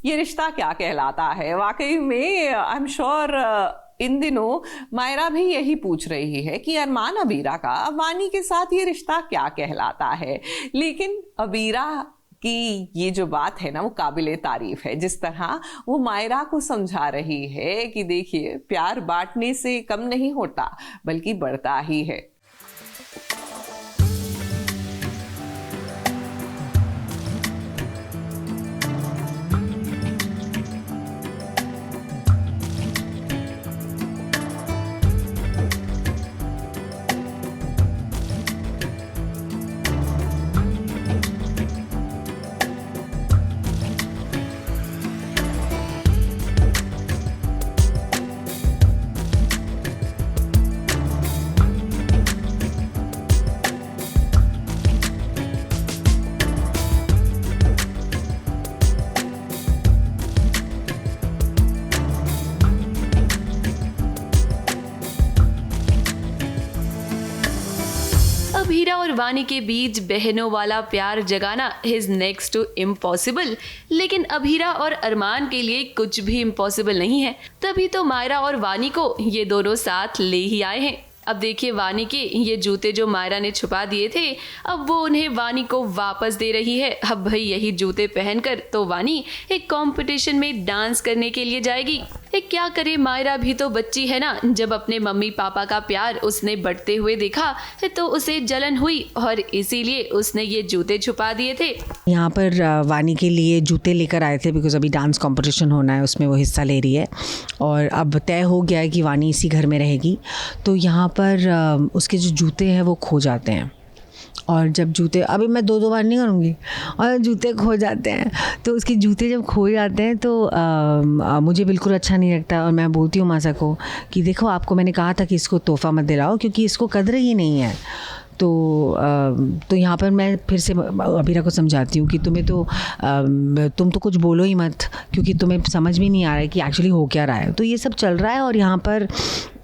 ये रिश्ता क्या कहलाता है? वाकई में आई एम श्योर इन दिनों मायरा भी यही पूछ रही है कि अरमान अबीरा का वानी के साथ ये रिश्ता क्या कहलाता है। लेकिन अबीरा कि ये जो बात है ना वो काबिले तारीफ है, जिस तरह वो मायरा को समझा रही है कि देखिए प्यार बांटने से कम नहीं होता बल्कि बढ़ता ही है। अबीरा और वानी के बीच बहनों वाला प्यार जगाना इज नेक्स्ट टू इम्पॉसिबल, लेकिन अबीरा और अरमान के लिए कुछ भी इम्पॉसिबल नहीं है। तभी तो मायरा और वानी को ये दोनों साथ ले ही आए हैं। अब देखिए वानी के ये जूते जो मायरा ने छुपा दिए थे, अब वो उन्हें वानी को वापस दे रही है। अब भाई यही जूते पहनकर तो वानी एक कंपटीशन में डांस करने के लिए जाएगी। क्या करे, मायरा भी तो बच्ची है ना। जब अपने मम्मी पापा का प्यार उसने बढ़ते हुए देखा तो उसे जलन हुई और इसीलिए उसने ये जूते छुपा दिए थे। यहाँ पर वानी के लिए जूते लेकर आए थे बिकॉज अभी डांस कंपटीशन होना है, उसमें वो हिस्सा ले रही है और अब तय हो गया है कि वानी इसी घर में रहेगी। तो यहाँ पर उसके जो जूते हैं वो खो जाते हैं और जब जूते, अभी मैं दो बार नहीं करूँगी, और जूते खो जाते हैं तो उसके जूते जब खो जाते हैं तो मुझे बिल्कुल अच्छा नहीं लगता और मैं बोलती हूँ मासा को कि देखो आपको मैंने कहा था कि इसको तोहफ़ा मत दिलाओ क्योंकि इसको कदर ही नहीं है। तो यहाँ पर मैं फिर से अबीरा को समझाती हूँ कि तुम तो कुछ बोलो ही मत क्योंकि तुम्हें समझ भी नहीं आ रहा है कि एक्चुअली हो क्या रहा है। तो ये सब चल रहा है और यहाँ पर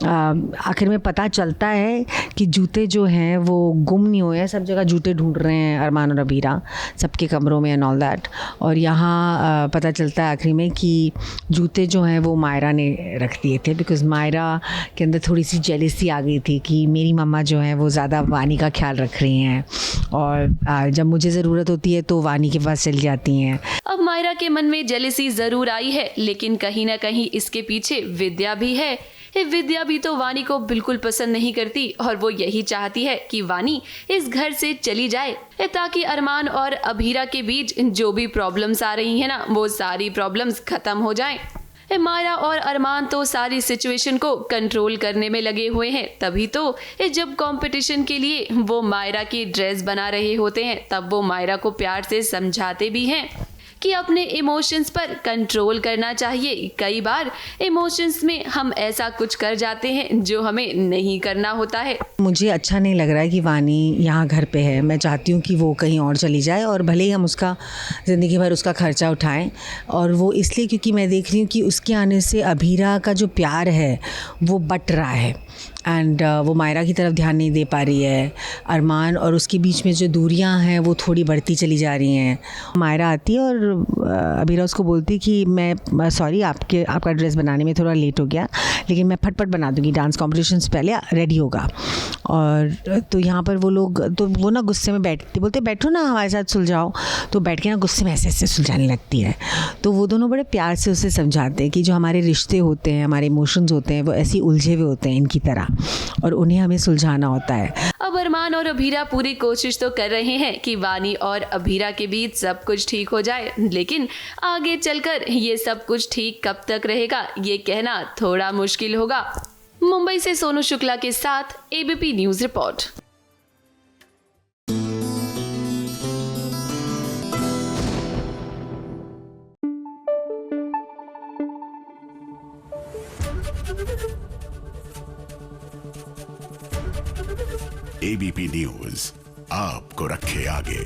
आखिर में पता चलता है कि जूते जो हैं वो गुम नहीं हुए हैं। सब जगह जूते ढूंढ रहे हैं अरमान और अबीरा, सबके कमरों में एंड ऑल दैट। और यहाँ पता चलता है आखिरी में कि जूते जो हैं वो मायरा ने रख दिए थे बिकॉज़ मायरा के अंदर थोड़ी सी जेलसी आ गई थी कि मेरी मम्मा जो है वो ज़्यादा वानी का ख्याल रख रही हैं और जब मुझे ज़रूरत होती है तो वानी के पास चली जाती हैं। अब मायरा के मन में जेलसी ज़रूर आई है, लेकिन कहीं ना कहीं इसके पीछे विद्या भी है। विद्या भी तो वानी को बिल्कुल पसंद नहीं करती और वो यही चाहती है कि वानी इस घर से चली जाए ताकि अरमान और अबीरा के बीच जो भी प्रॉब्लम्स आ रही है ना वो सारी प्रॉब्लम्स खत्म हो जाएं। मायरा और अरमान तो सारी सिचुएशन को कंट्रोल करने में लगे हुए हैं। तभी तो जब कंपटीशन के लिए वो मायरा की ड्रेस बना रहे होते हैं तब वो मायरा को प्यार से समझाते भी हैं कि अपने इमोशंस पर कंट्रोल करना चाहिए। कई बार इमोशंस में हम ऐसा कुछ कर जाते हैं जो हमें नहीं करना होता है। मुझे अच्छा नहीं लग रहा है कि वानी यहाँ घर पे है। मैं चाहती हूँ कि वो कहीं और चली जाए और भले ही हम उसका ज़िंदगी भर उसका खर्चा उठाएं। और वो इसलिए क्योंकि मैं देख रही हूँ कि उसके आने से अबीरा का जो प्यार है वो बट रहा है एंड वो मायरा की तरफ ध्यान नहीं दे पा रही है। अरमान और उसके बीच में जो दूरियां हैं वो थोड़ी बढ़ती चली जा रही हैं। मायरा आती है और अबीरा उसको बोलती कि मैं सॉरी आपका ड्रेस बनाने में थोड़ा लेट हो गया लेकिन मैं फटफट बना दूंगी, डांस कॉम्पिटिशन से पहले रेडी होगा। और तो यहाँ पर वो ना गुस्से में बोलते बैठो ना हमारे साथ सुलझाओ। तो बैठ के ना गुस्से में ऐसे सुलझाने लगती है। तो वो दोनों बड़े प्यार से उसे समझाते हैं कि जो हमारे रिश्ते होते हैं, हमारे इमोशंस होते हैं वो ऐसे उलझे हुए होते हैं इनकी तरह और उन्हें हमें सुलझाना होता है। अब अरमान और अबीरा पूरी कोशिश तो कर रहे हैं कि वानी और अबीरा के बीच सब कुछ ठीक हो जाए, लेकिन आगे चलकर ये सब कुछ ठीक कब तक रहेगा ये कहना थोड़ा मुश्किल होगा। मुंबई से सोनू शुक्ला के साथ ABP news report. ABP news आपको रखे आगे।